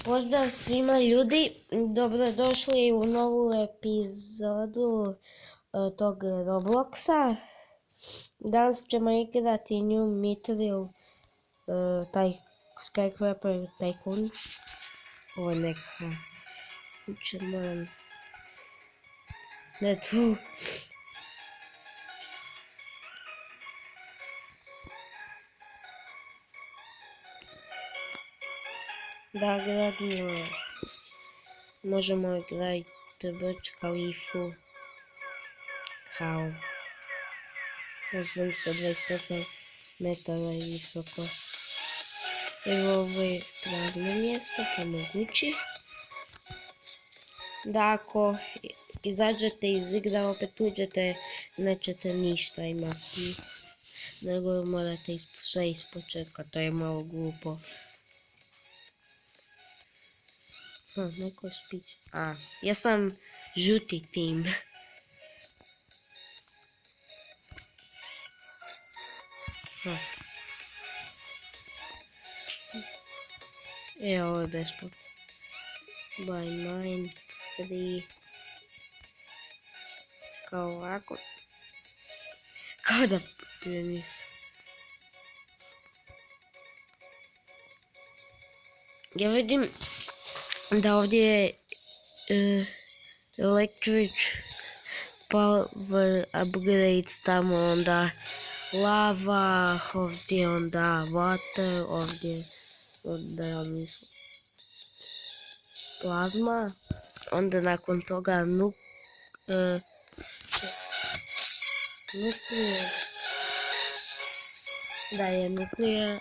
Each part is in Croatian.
Pozdrav svima ljudi, dobrodošli u novu epizodu tog Robloxa. Danas ćemo igrati New Mithril, taj Skycrapper Tycoon. Ovo je neka kuća, moram... Ne tu. Da gradimo, možemo graditi Burj Khalifu kao 828 metara je visoko. Evo, ovo je prazno mjesto, pa mogući da ako izađete iz igre, opet uđete, nećete ništa imati, nego morate sve ispočetka, to je malo glupo. Neko spić. Ja sam žuti tim. Ovo je besplatno. Buy mine, free. Kao ovako. Kao da nisam. Ja vidim da ovdje je electric power upgrades, tamo onda lava, ovdje onda water, ovdje onda ja mislim plazma, onda nakon toga nuclear, da je nuclear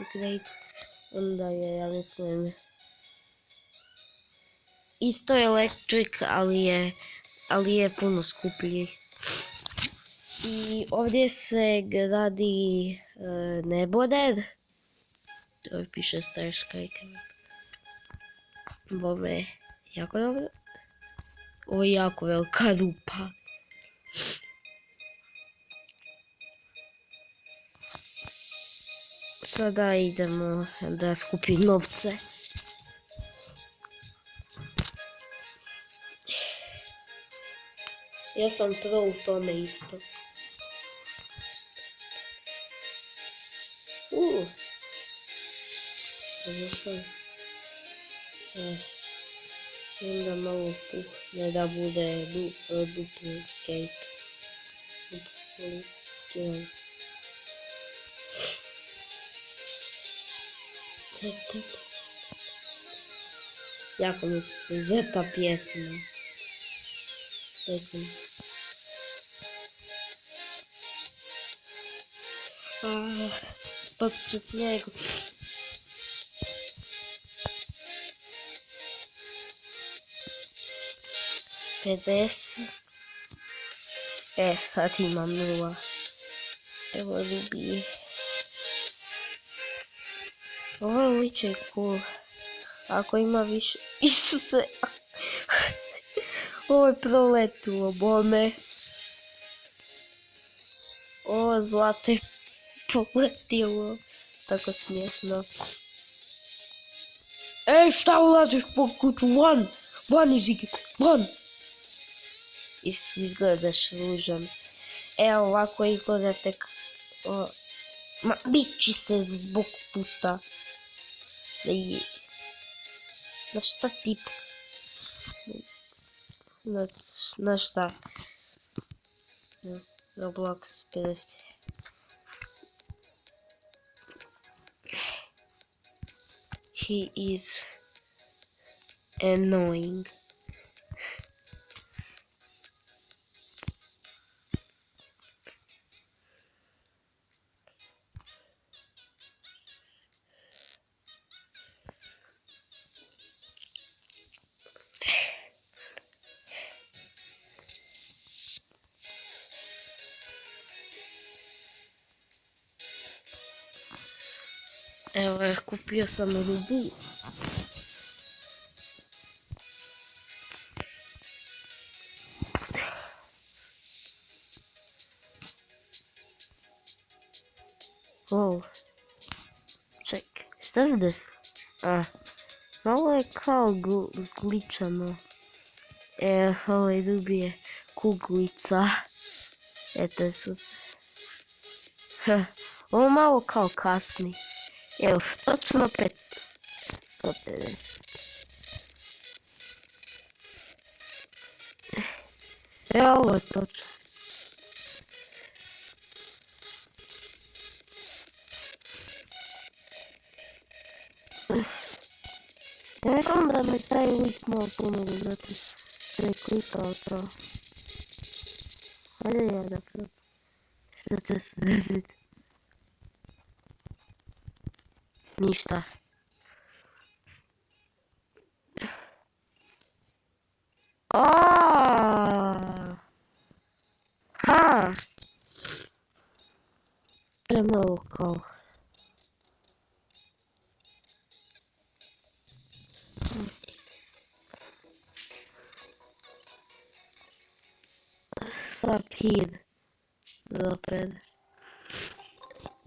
upgrade, onda je ja mislim isto electric, ali je puno skuplji. I ovdje se gradi neboder. To piše Star Skycrapper. Ovo je jako dobro. Ovo je jako velika rupa. Sada idemo da skupim novce. Ja sam pro u tome isto. Onda malo puhne da bude duplicate. Jako mi se sviđa ta pjesma. Pospred njegu. Sad imam 0. Evo ljubi. Ovo liče cool. Ako ima više... Isuse! Ovo je proletilo, bome. Ovo zlato je poletilo. Tako smiješno. Šta ulaziš po kuću? Van iz igre, van! Izgledaš ružan. Evo ovako izgledate ma bići se zbog puta. Na šta tip? Na šta? Roblox 50. He is annoying. Evo, kupio sam rubu. Ček, šta se desilo? Malo je kao zgličano. Ovaj dobije kuglica. Eto je super. Ovo malo kao kasni. Evo, točno 550. Evo, ovo je točno. Ja mislim da me taj lik malo pomogu, zato što je klikao to. Hajde ja da probam. Što će se desiti? Ništa. Ha! Premalo kao. Sapid. Opet.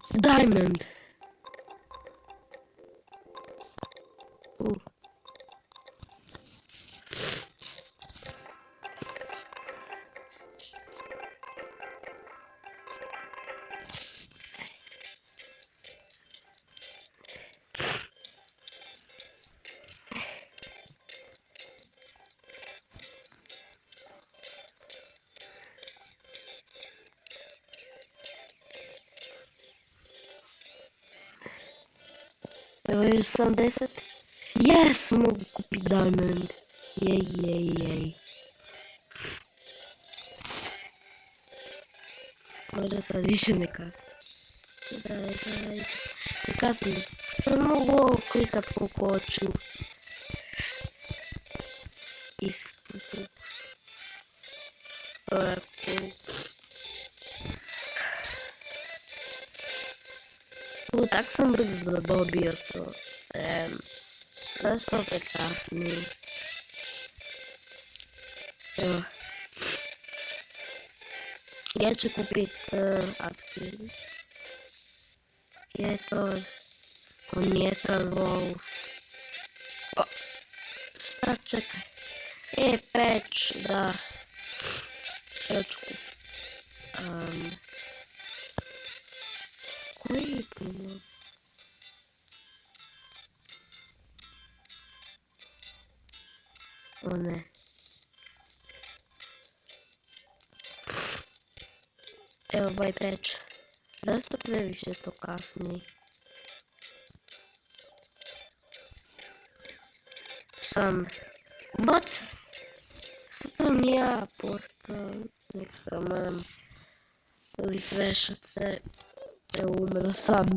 Diamond. Evo je 80. Yes, mogu kupiti diamond. Jej. Možda sad više ne kasni. Daj. Ne kasni. Sad mogu ovo klikat koliko hoću. Isto. Tak sam brzo dobio to. Zašto opet kasni? Evo. Ja ću kupit aktiv. Je to Conjetal Walls. Šta čekaj? Patch, da. Ja ću kupit. Koji je bilo? O ne. Evo ovaj patch. Zašto previše to kasni? What? Sad sam ja postao. Nekada moram refreshat se. Evo umro sam.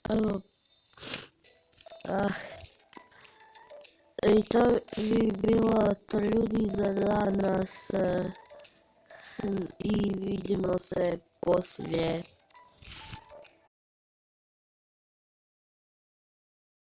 Evo. I to bi bilo to ljudi za danas. I vidimo se poslije.